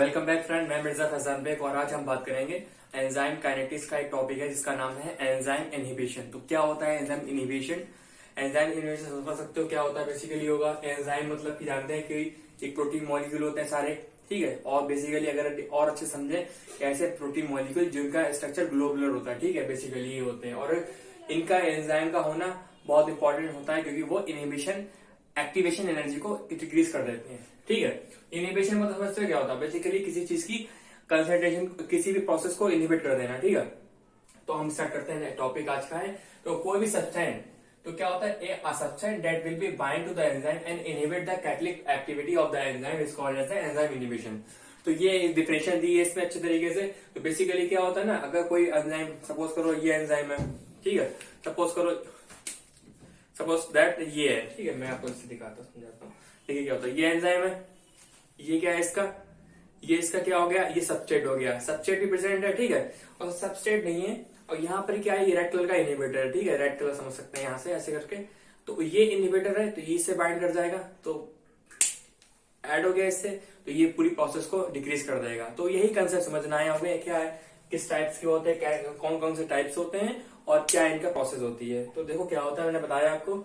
Welcome back friend, मैं Mirza Faizan bag और आज हम बात करेंगे एंजाइम काइनेटिक्स का एक टॉपिक है जिसका नाम है एंजाइम इनहिबिशन। तो क्या होता है एंजाइम इनहिबिशन? एंजाइम इनहिबिशन समझ सकते हो क्या होता है? बेसिकली होगा एंजाइम मतलब कि जानते हैं कि एक प्रोटीन मॉलिक्यूल होते हैं सारे, ठीक है। और बेसिकली अगर और अच्छे समझे, ऐसे प्रोटीन मॉलिक्यूल जिनका स्ट्रक्चर ग्लोबुलर होता है, ठीक है, बेसिकली ये होते हैं। और इनका एंजाइम का होना बहुत इंपॉर्टेंट होता है क्योंकि वो इनहिबिशन एक्टिवेशन एनर्जी को डिक्रीज कर देते हैं, ठीक है। इनहिबिशन मतलब समझते हो क्या होता है? बेसिकली किसी चीज की कंसंट्रेशन, किसी भी प्रोसेस को इनहिबिट कर देना, ठीक है। तो हम स्टार्ट करते हैं, टॉपिक आज का है। तो कोई भी सब्सटेंस, तो क्या होता है, a substance that will be bind to the enzyme and inhibit the catalytic activity of the enzyme is called as the enzyme inhibition। तो ये डिफिनेशन दी है इसमें अच्छे तरीके से। तो बेसिकली क्या होता है ना, अगर कोई एंजाइम, सपोज करो ये एंजाइम है, ठीक है, सपोज दैट ये है, ठीक है, मैं आपको इससे दिखाता हूँ, समझाता हूँ। देखिए क्या होता है, ये एंजाइम है, ये क्या है इसका, ये इसका क्या हो गया, ये सबस्ट्रेट हो गया। सबस्ट्रेट भी प्रेजेंट है, ठीक है, और सबस्ट्रेट नहीं है। और यहाँ पर क्या है, ये रेड कलर का इनहिबिटर है, ठीक है, रेड कलर समझ सकते हैं यहाँ से ऐसे करके। तो ये इनहिबिटर है, तो ये इससे बाइंड कर जाएगा, तो ऐड हो गया इससे, तो ये पूरी प्रोसेस को डिक्रीज कर देगा। तो यही कंसेप्ट समझना है हमें, क्या है, किस टाइप्स के होते हैं, कौन कौन से टाइप्स होते हैं और क्या इनका प्रोसेस होती है। तो देखो क्या होता है, मैंने बताया आपको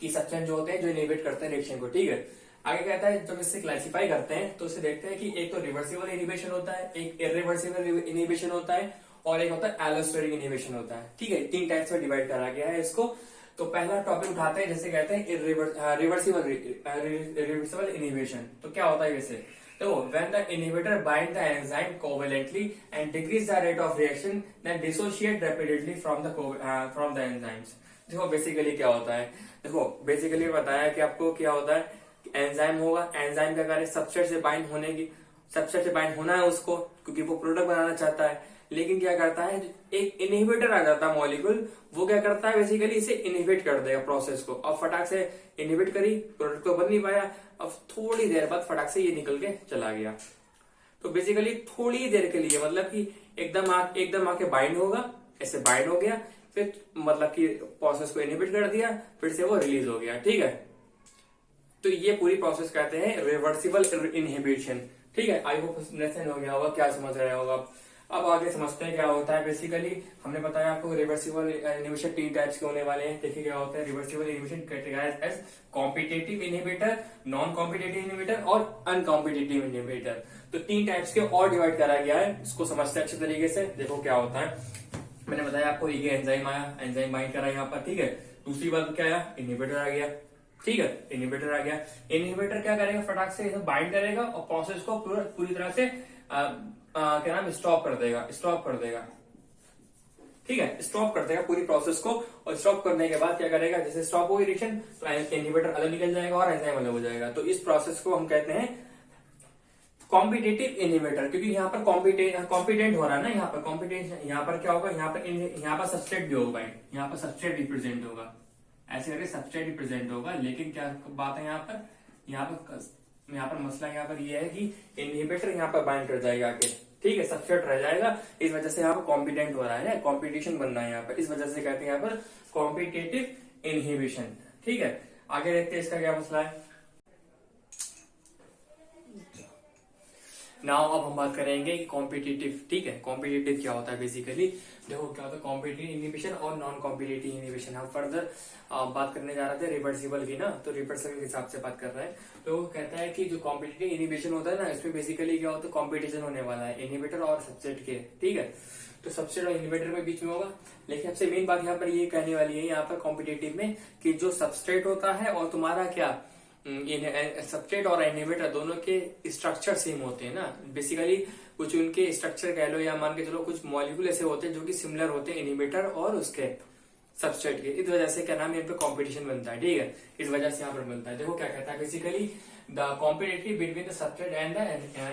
कि सब्सटेंस जो होते हैं जो इनहिबिट करते हैं रिएक्शन को, ठीक है। आगे कहता है जब इससे क्लासिफाई करते हैं तो इसे देखते हैं कि एक तो रिवर्सिबल इनहिबिशन होता है, एक इरिवर्सिबल इनहिबिशन होता है और एक होता है एलोस्टेरिक इनहिबिशन होता है, ठीक है। तीन टाइप्स में डिवाइड करा गया है इसको। तो पहला टॉपिक उठाते हैं, जैसे कहते हैं रिवर्सिबल इनहिबिशन। तो क्या होता है वैसे, तो when the inhibitor bind the enzyme covalently and decrease the rate of reaction then dissociate rapidly from the enzymes। देखो बेसिकली क्या होता है, देखो बेसिकली बताया कि आपको क्या होता है, एंजाइम होगा, एंजाइम का कार्य सबस्ट्रेट से बाइंड होने की, सबस्ट्रेट से बाइंड होना है उसको, क्योंकि वो प्रोडक्ट बनाना चाहता है। लेकिन क्या करता है, एक इनहिबिटर आ जाता है मॉलिक्यूल, वो क्या करता है, बेसिकली इसे इनहिबिट कर देगा प्रोसेस को। अब फटाक से इनहिबिट करी, प्रोडक्ट तो बन नहीं पाया। अब थोड़ी देर बाद फटाक से ये निकल के चला गया। तो बेसिकली थोड़ी देर के लिए, मतलब कि एकदम आके बाइंड होगा, ऐसे बाइंड हो गया, फिर मतलब कि प्रोसेस को इनहिबिट कर दिया, फिर से वो रिलीज हो गया, ठीक है। तो ये पूरी प्रोसेस कहते हैं रिवर्सिबल इनहिबिशन, ठीक है। आई होप अंडरस्टैंड हो गया होगा, क्या समझ रहे होगा। अब आगे समझते हैं क्या होता है। बेसिकली हमने बताया आपको रिवर्सिबल इनहिबिशन तीन टाइप्स के होने वाले हैं। देखिए क्या होता है, reversible inhibition categorized as competitive inhibitor, non competitive inhibitor और अनकॉम्पिटिटिव इनहिबिटर। तो तीन टाइप्स के और डिवाइड करा गया है, इसको समझते हैं अच्छे तरीके से। देखो क्या होता है, मैंने बताया आपको, ये एंजाइम आया, एंजाइम बाइंड करा यहाँ पर, ठीक है। दूसरी बात क्या आया, इनहिबिटर आ गया, ठीक है, इनहिबिटर आ गया। इनहिबिटर क्या करेगा, फटाक से बाइंड करेगा और प्रोसेस को पूरी तरह से क्या नाम, स्टॉप कर देगा, ठीक है, स्टॉप कर देगा पूरी प्रोसेस को। और स्टॉप करने के बाद क्या करेगा, जैसे स्टॉप हो रिएक्शन तो इनहिबिटर अलग निकल जाएगा और एंजाइम अलग हो जाएगा। तो इस प्रोसेस को हम कहते हैं कॉम्पिटिटिव इनहिबिटर, क्योंकि यहाँ पर कॉम्पिटेंट हो रहा है ना, यहाँ पर कॉम्पिटेंट, यहाँ पर क्या होगा, यहाँ पर सबस्ट्रेट भी होगा, यहाँ पर सबस्ट्रेट भी प्रेजेंट होगा, ऐसे करके सबस्ट्रेट भी प्रेजेंट होगा। लेकिन क्या बात है यहाँ पर मसला यहाँ पर ये है कि इनहिबिटर यहाँ पर बाइंड कर जाएगा आके, ठीक है, सबस्ट्रेट रह जाएगा। इस वजह से यहाँ पर कॉम्पिटेंट हो रहा है, कॉम्पिटिशन बन रहा है यहाँ पर, इस वजह से कहते हैं यहाँ पर कॉम्पिटेटिव इनहिबिशन, ठीक है। आगे देखते हैं इसका क्या मसला है। नाउ अब हम बात करेंगे कि कॉम्पिटिटिव, ठीक है, कॉम्पिटिटिव क्या होता है। बेसिकली देखो क्या होता है कॉम्पिटिटिव इनहिबिशन और नॉन कॉम्पिटिटिव इनहिबिशन। हम फर्दर बात करने जा रहे थे रिवर्सिबल की ना, तो रिवर्सिबल के हिसाब से बात कर रहे हैं। तो वो कहता है कि जो कॉम्पिटिटिव इनहिबिशन होता है ना, इसमें बेसिकली क्या होता है, कॉम्पिटिशन होने वाला है इनहिबिटर और सबस्ट्रेट के, ठीक है। तो सबस्ट्रेट और इनहिबिटर में बीच में होगा। लेकिन सबसे मेन बात यहाँ पर ये कहने वाली है यहाँ पर कॉम्पिटिटिव में, कि जो सबस्ट्रेट होता है और तुम्हारा क्या सबस्ट्रेट और इनहिबिटर दोनों के स्ट्रक्चर सेम होते हैं ना। बेसिकली कुछ उनके स्ट्रक्चर कह लो या मान के चलो कुछ मॉलिक्यूल ऐसे होते हैं जो कि सिमिलर होते हैं इनहिबिटर और उसके सबस्ट्रेट के। इस वजह से क्या नाम है, यहाँ पे कॉम्पिटिशन बनता है, ठीक है, इस वजह से यहाँ पर बनता है। देखो क्या कहता है, basically the competitive between the substrate and the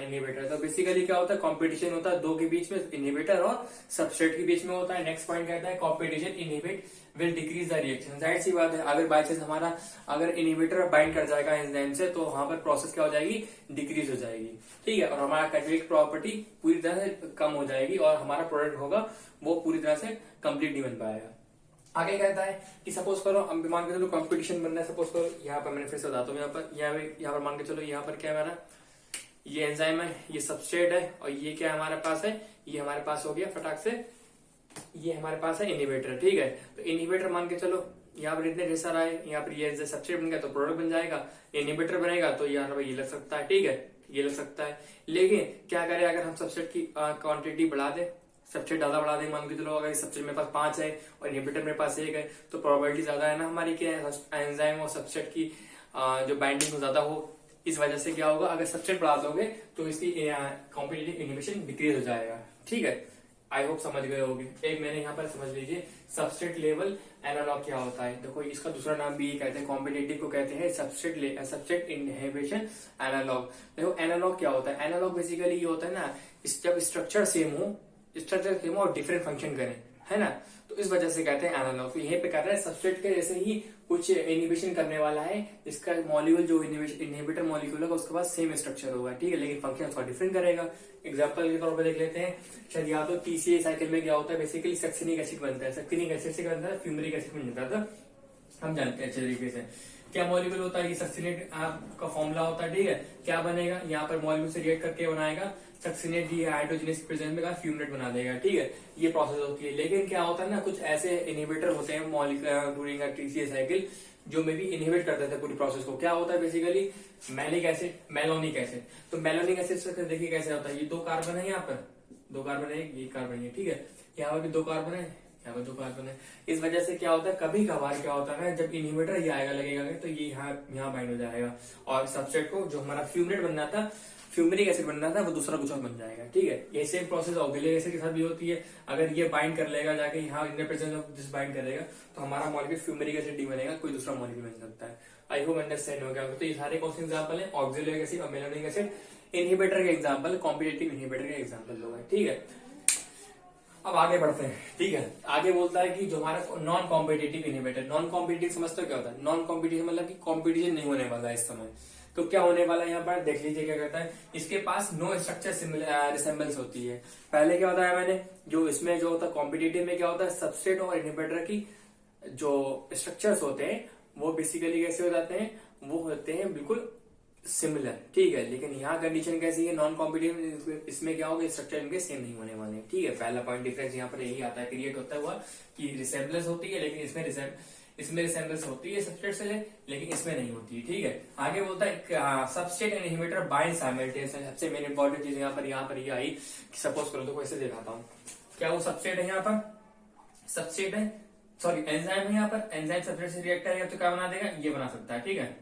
inhibitor. तो बेसिकली क्या होता है, कॉम्पिटिशन होता है दो के बीच में, इनहिबिटर और सबस्ट्रेट के बीच में होता है। नेक्स्ट पॉइंट कहता है competition inhibit will decrease the reaction. जाहिर सी बात है, अगर बाई चांस हमारा अगर इनहिबिटर बाइंड कर जाएगा एंजाइम से, तो वहां पर प्रोसेस क्या हो जाएगी, डिक्रीज हो जाएगी, ठीक है, और हमारा कैटेलिटिक प्रॉपर्टी पूरी तरह से कम हो जाएगी और हमारा प्रोडक्ट होगा वो पूरी तरह से कंप्लीट नहीं बन पाएगा। आगे कहता है कि सपोज करो, अब मान के चलो कंपटीशन बनना है, सपोज करो यहाँ पर, मैंने फिर से बताता हूँ, यहाँ पर मान के चलो यहाँ पर क्या है हमारा ये एंजाइम है, ये सबस्ट्रेट है, और ये क्या हमारे पास है, ये हमारे पास हो गया फटाक से, ये हमारे पास है इनहिबिटर। ठीक है, तो इनहिबिटर मान के चलो, यहाँ पर इतने ढेर सारा है, यहाँ पर ये सबस्ट्रेट बन गया तो प्रोडक्ट बन जाएगा, इनहिबिटर बनेगा तो यहाँ पर ये लग सकता है। ठीक है, ये लग सकता है। लेकिन क्या करें, अगर हम सबस्ट्रेट की क्वांटिटी बढ़ा दें, सबसे ज्यादा बढ़ा देंगे, मान के चलो अगर सबस्ट्रेट मेरे पास 5 है और इनहिबिटर मेरे पास 1 है, तो प्रोबेबिलिटी ज्यादा है ना हमारी क्या है, एंजाइम और सबस्ट्रेट की जो बाइंडिंग ज्यादा हो। इस वजह से क्या होगा, अगर सबस्ट्रेट बढ़ा दोगे तो इसकी कॉम्पिटिटिव इनहिबिशन डिक्रीज हो जाएगा। ठीक है, आई होप समझ गए होगे। एक मैंने यहाँ पर समझ लीजिए सबस्ट्रेट लेवल एनालॉग क्या होता है। देखो इसका दूसरा नाम भी कहते हैं, कॉम्पिटिटिव को कहते हैं सबस्ट्रेट इनहिबिशन एनालॉग। देखो एनालॉग क्या होता है, एनालॉग बेसिकली ये होता है ना, जब स्ट्रक्चर सेम हो और डिफरेंट फंक्शन करें, है ना, तो इस वजह से कहते हैं एनालॉग। तो यहीं पे कहते हैं सबस्ट्रेट के जैसे ही कुछ इनहिबिशन करने वाला है, इसका मॉलिक्यूल जो इनहिबिटर मॉलिक्यूल होगा उसके पास सेम स्ट्रक्चर होगा। ठीक है, लेकिन फंक्शन उसका डिफरेंट करेगा। एग्जांपल के तौर पर देख लेते हैं, शायद या तो टीसीए साइकिल में क्या होता है, बेसिकली सक्सिनिक एसिड बनता है, सक्सिनिक एसिड से क्या बनता है, फ्यूमरिक एसिड बन जाता है। हम जानते हैं अच्छे तरीके से क्या मॉलिक्यूल होता है, ये सक्सिनेट का फॉर्मूला होता है। ठीक है, क्या बनेगा, यहाँ पर मॉलिक्यूल से रिएक्ट करके बनाएगा सक्सिनेट, डी हाइड्रोजनस प्रेजेंस में फ्यूमनेट बना देगा। ठीक है, ये प्रोसेस होती है। लेकिन क्या होता है ना, कुछ ऐसे इनहिबिटर होते हैं मॉलिक्यूल ड्यूरिंग टीसीए साइकिल जो में भी इनहिबिट कर देते हैं पूरी प्रोसेस को। क्या होता है basically, malic acid, malonic acid. तो मेलोनिक एसिड से देखिए कैसे होता है, ये 2 कार्बन है, यहाँ पर 2 कार्बन है, ये कार्बन है। ठीक है, यहाँ पर भी 2 कार्बन है, यहाँ पर 2 कार्बन है। इस वजह से क्या होता है, कभी कभार क्या होता है, जब इनहिबिटर ये आएगा लगेगा तो ये यहाँ बाइंड हो जाएगा, और सबस्ट्रेट को जो हमारा फ्यूमनेट बनना था, फ्यूमरिक एसिड बनना था, वो दूसरा कुछ और बन जाएगा। ठीक है, ये सेम प्रोसेस ऑक्सिलिक एसिड के साथ भी होती है। अगर ये बाइंड कर लेगा जाके यहाँ in the presence of this bind करेगा तो हमारा मॉलिक्यूल फ्यूमरिक एसिड डी बनेगा, कोई दूसरा मॉलिक्यूल बन सकता है। आई होप अंडरस्टैंड हो गया। तो ये सारे कौन से एग्जांपल है, ऑक्सिलिक एसिड और मेलोनिक एसिड इनहिबिटर के एग्जांपल, कॉम्पिटिटिव इनहिबिटर के एग्जांपल लोग हैं। ठीक है, अब आगे बढ़ते हैं। ठीक है, आगे बोलता है कि जो हमारा non competitive inhibitor, non competitive समझते हो क्या होता है, नॉन कॉम्पिटिटिव मतलब कि कॉम्पिटिशन नहीं होने वाला है इस समय। तो क्या होने वाला है, यहाँ पर देख लीजिए क्या कहता है, इसके पास नो स्ट्रक्चर रिसेम्बल्स होती है। पहले क्या बताया मैंने, जो इसमें जो होता है कॉम्पिटिटिव में क्या होता है, सबस्ट्रेट और इनहिबिटर की जो स्ट्रक्चर्स होते हैं वो बेसिकली कैसे हो जाते हैं, वो होते हैं बिल्कुल सिमिलर। ठीक है, लेकिन यहाँ कंडीशन कैसी है, नॉन कॉम्पिटिटिव, इसमें क्या होगा, स्ट्रक्चर इनके सेम नहीं होने वाले। ठीक है, पहला पॉइंट डिफरेंस यहाँ पर यही आता है, क्रिएट होता हुआ कि रिसेम्बलेंस होती है, लेकिन इसमें रिसेम्बलेंस होती है सबस्ट्रेट से, लेकिन इसमें नहीं होती है। ठीक है, आगे बोलता है substrate and inhibitor bind simultaneously. सबसे मेन इंपॉर्टेंट चीज यहाँ पर ये आई, सपोज करो तो कैसे दिखाता हूँ, क्या वो सबस्ट्रेट है, यहाँ पर सबस्ट्रेट है, सॉरी एंजाइम है, यहाँ पर एंजाइम सबस्ट्रेट से रिएक्ट करेगा तो क्या बना देगा, ये बना सकता है। ठीक है,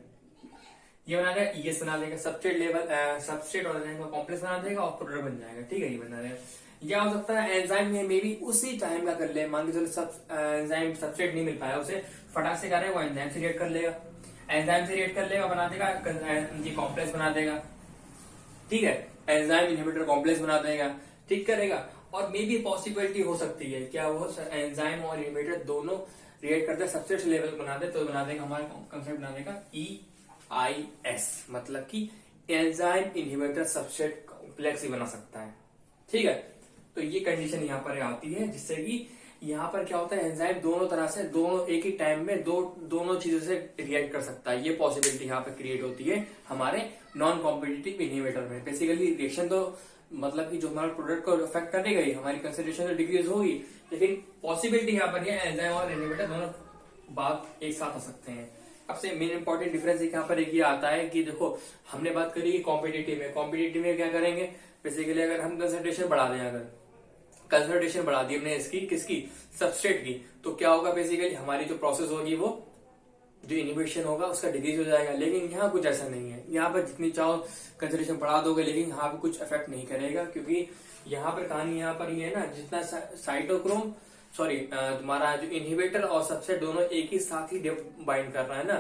ये बना देगा, ये बना देगा, सबस्ट्रेट लेवल सबस्ट्रेट और एंजाइम का कॉम्प्लेक्स बना देगा और प्रोडक्ट बन जाएगा। ठीक है, ये बना देगा। क्या हो सकता है, एंजाइम में मे भी उसी टाइम का कर ले, मान के चलो एंजाइम सबस्ट्रेट नहीं मिल पाया उसे, फटाक से कर रहे वो एंजाइम से रिएक्ट कर लेगा, एंजाइम से रिएक्ट कर लेगा, बना देगा ये कॉम्प्लेक्स बना देगा। ठीक है, एंजाइम इनहिबिटर कॉम्प्लेक्स बना देगा, ठीक करेगा। और मे भी पॉसिबिलिटी हो सकती है क्या वो एंजाइम और इनहिबिटर दोनों रिएक्ट करते सबस्ट्रेट लेवल बना दे, तो बना देगा हमारा कंसेप्ट बना देगा EIS, मतलब कि एंजाइम इनहिबिटर सबस्ट्रेट कॉम्प्लेक्स ही बना सकता है। ठीक है, तो ये कंडीशन यहाँ पर आती है, जिससे कि यहाँ पर क्या होता है, एंजाइम दोनों तरह से, दोनों एक ही टाइम में दोनों चीजों से रिएक्ट कर सकता है। ये पॉसिबिलिटी यहाँ पर क्रिएट होती है हमारे नॉन कॉम्पिटिटिव इनहिबिटर में। बेसिकली रिएक्शन तो मतलब कि जो हमारा प्रोडक्ट को अफेक्ट करेगा ही, हमारी कंसेंट्रेशन तो डिक्रीज होगी, लेकिन पॉसिबिलिटी यहाँ पर एंजाइम और इनहिबिटर दोनों बात एक साथ आ सकते हैं। अब से मेन इंपॉर्टेंट डिफरेंस यहाँ पर एक ये आता है कि देखो हमने बात करी कि कॉम्पिटिटिव में क्या करेंगे, बेसिकली अगर हम कंसेंट्रेशन बढ़ा दें, अगर कंसेंट्रेशन बढ़ा दी हमने इसकी किसकी, सबस्ट्रेट की, तो क्या होगा, बेसिकली हमारी जो प्रोसेस होगी वो जो इनहिबिशन होगा उसका डिक्रीज हो जाएगा। लेकिन यहाँ कुछ ऐसा नहीं है, यहाँ पर जितनी चाहो कंसेंट्रेशन बढ़ा दोगे लेकिन यहाँ पे कुछ इफेक्ट नहीं करेगा, क्योंकि यहाँ पर कहानी यहाँ पर ये है ना, जितना साइटोक्रोम तुम्हारा जो इनहिबिटर और सबस्ट्रेट दोनों एक ही साथ ही बाइंड कर रहा है ना।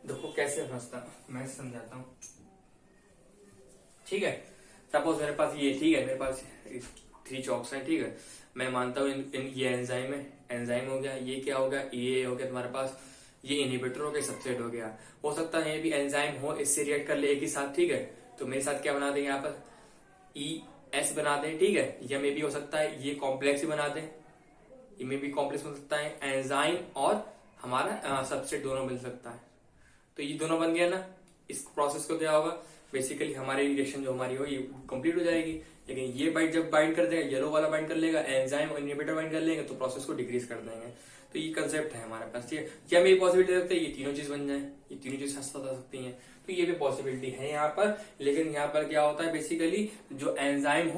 देखो कैसे फंसता, मैं समझाता हूँ। ठीक है, सपोज मेरे पास ये, ठीक है, मेरे पास 3 चॉक्स हैं। ठीक है, मैं मानता हूँ ये एंजाइम है, एंजाइम हो गया, ये क्या हो गया, ये हो गया तुम्हारे पास, ये इनहिबिटर हो गया, सबस्ट्रेट हो गया। हो सकता है ये भी एंजाइम हो, इससे रिएक्ट कर ले एक ही साथ। ठीक है, तो मेरे साथ क्या बना दें, यहाँ पर ES बना दें। ठीक है, या मे भी हो सकता है ये कॉम्प्लेक्स ही बना दें, ये में भी कॉम्प्लेक्स बन सकता है, एंजाइम और हमारा सबस्ट्रेट दोनों बन सकता है। तो ये दोनों बन गया ना, इस प्रोसेस को क्या होगा, बेसिकली हमारी रिएक्शन जो हमारी हो ये कंप्लीट हो जाएगी। लेकिन ये जब बाइंड कर देगा, येलो वाला बाइंड कर लेगा, एंजाइम और इनहिबिटर बाइंड कर लेंगे तो प्रोसेस को डिक्रीज कर देंगे। तो ये कंसेप्ट है हमारे पास। ठीक है, क्या मेरी पॉसिबिलिटी रखते हैं ये तीनों चीज बन जाए, ये तीनों चीज साथ साथ आ सकती हैं, तो ये भी पॉसिबिलिटी है यहाँ पर। लेकिन यहाँ पर क्या होता है, बेसिकली जो एंजाइम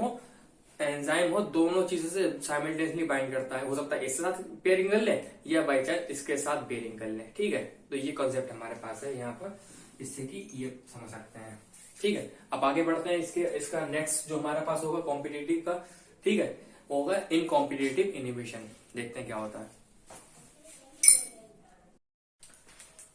हो दोनों चीजों से साइमल्टेनियसली बाइंड करता है। हो सकता है इसके साथ पेयरिंग कर ले या बाई चांस इसके साथ पेयरिंग कर ले। ठीक है, तो ये कॉन्सेप्ट हमारे पास है यहाँ पर, इससे कि ये समझ सकते हैं। ठीक है, अब आगे बढ़ते हैं। इसका नेक्स्ट जो हमारे पास होगा कॉम्पिटिटिव का, ठीक है, होगा इन कॉम्पिटिटिव इनहिबिशन। देखते हैं क्या होता है।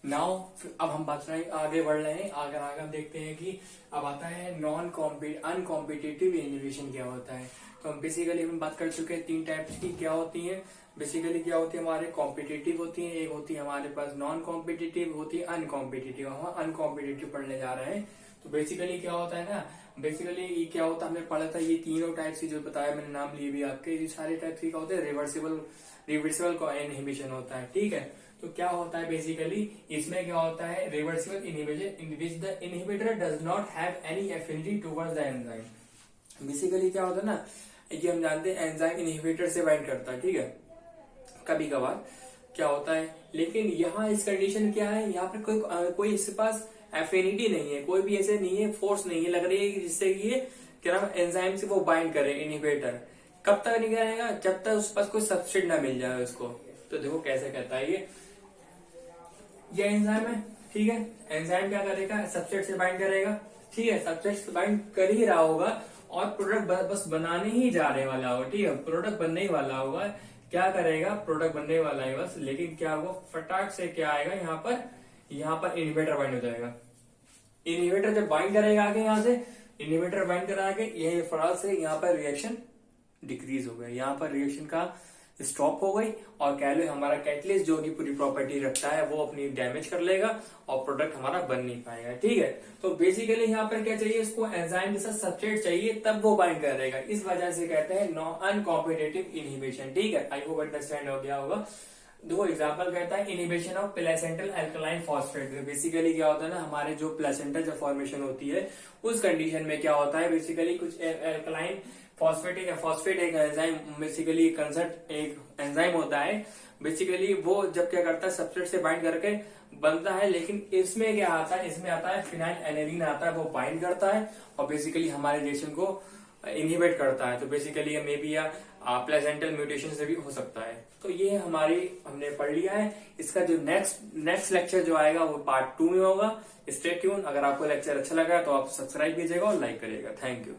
नाउ अब हम बात रहे आगे बढ़ रहे हैं, आगे हम देखते हैं कि अब आता है अनकॉम्पिटिटिव इनहिबिशन क्या होता है। तो हम बेसिकली हम बात कर चुके हैं 3 टाइप्स की क्या होती है। बेसिकली क्या होती है, हमारे कॉम्पिटिटिव होती है, एक होती है हमारे पास नॉन कॉम्पिटिटिव, होती है अनकॉम्पिटिटिव। हम अनकॉम्पिटिटिव पढ़ने जा रहे हैं। तो बेसिकली क्या होता है ना, बेसिकली ये क्या होता है, हमने पढ़ा था ये तीनों टाइप्स की जो बताया मैंने नाम लिए भी आपके, ये सारे टाइप्स की क्या होते हैं, रिवर्सिबल इनहिबिशन होता है। ठीक है, तो क्या होता है बेसिकली इसमें क्या होता है, reversible inhibition in which the inhibitor does not have any affinity towards the enzyme. Basically क्या होता है ना, ये हम जानते हैं एंजाइम इनहिबिटर से बाइंड करता है। ठीक है, कभी कभार क्या होता है, लेकिन यहाँ इस कंडीशन क्या है, यहाँ पर कोई इसके पास एफिनिटी नहीं है, कोई भी ऐसे नहीं है, फोर्स नहीं है लग रही है जिससे कि ये क्या नाम एंजाइम से वो बाइंड करे इनहिबिटर। कब तक नहीं करेगा, जब तक उसके पास कोई सब्सट्रेट ना मिल जाए उसको। तो देखो कैसे कहता है ये एंजाइम है। ठीक है, एंजाइम क्या करेगा, सब्सट्रेट से बाइंड करेगा। ठीक है, सब्सट्रेट से बाइंड कर ही रहा होगा और प्रोडक्ट बस बनाने ही जाने वाला होगा। ठीक है, प्रोडक्ट बनने ही वाला होगा। क्या करेगा, प्रोडक्ट बनने वाला है बस, लेकिन क्या वो फटाक से क्या आएगा, यहाँ पर इनहिबिटर बाइंड हो जाएगा। इनहिबिटर जब बाइंड करेगा आगे, यहाँ से इनहिबिटर बाइंड करा के ये फटाक से यहाँ पर रिएक्शन डिक्रीज हो गया, यहाँ पर रिएक्शन का स्टॉप हो गई, और कह लो हमारा कैटलिस्ट जो की पूरी प्रॉपर्टी रखता है वो अपनी डैमेज कर लेगा और प्रोडक्ट हमारा बन नहीं पाएगा। ठीक है, तो बेसिकली यहाँ पर क्या चाहिए, इसको एंजाइम के साथ सब्सट्रेट चाहिए तब वो बाइंड करेगा। इस वजह से कहते हैं अनकॉम्पिटिटिव इनहिबिशन। ठीक है, आई होप अंडरस्टैंड हो गया होगा। देखो एग्जांपल कहता है inhibition of placental alkaline phosphate. Basically क्या होता है ना, हमारे जो प्लेसेंटल जब फॉर्मेशन होती है उस कंडीशन में क्या होता है, बेसिकली कुछ अल्कलाइन फॉस्फेट एक एंजाइम, बेसिकली कंसर्ट एक एंजाइम होता है। बेसिकली वो जब क्या करता है, सब्सट्रेट से बाइंड करके बनता है, लेकिन इसमें क्या आता है, इसमें आता है फिनाइल एनेलिन आता है, वो बाइंड करता है और बेसिकली हमारे रिएक्शन को इनहिबिट करता है। तो बेसिकली मे बी या प्लेसेंटल म्यूटेशन से भी हो सकता है। तो ये हमने पढ़ लिया है। इसका जो नेक्स्ट लेक्चर जो आएगा वो पार्ट 2 में होगा। Stay tune. अगर आपको लेक्चर अच्छा लगा तो आप सब्सक्राइब कीजिएगा और लाइक करिएगा। Thank you.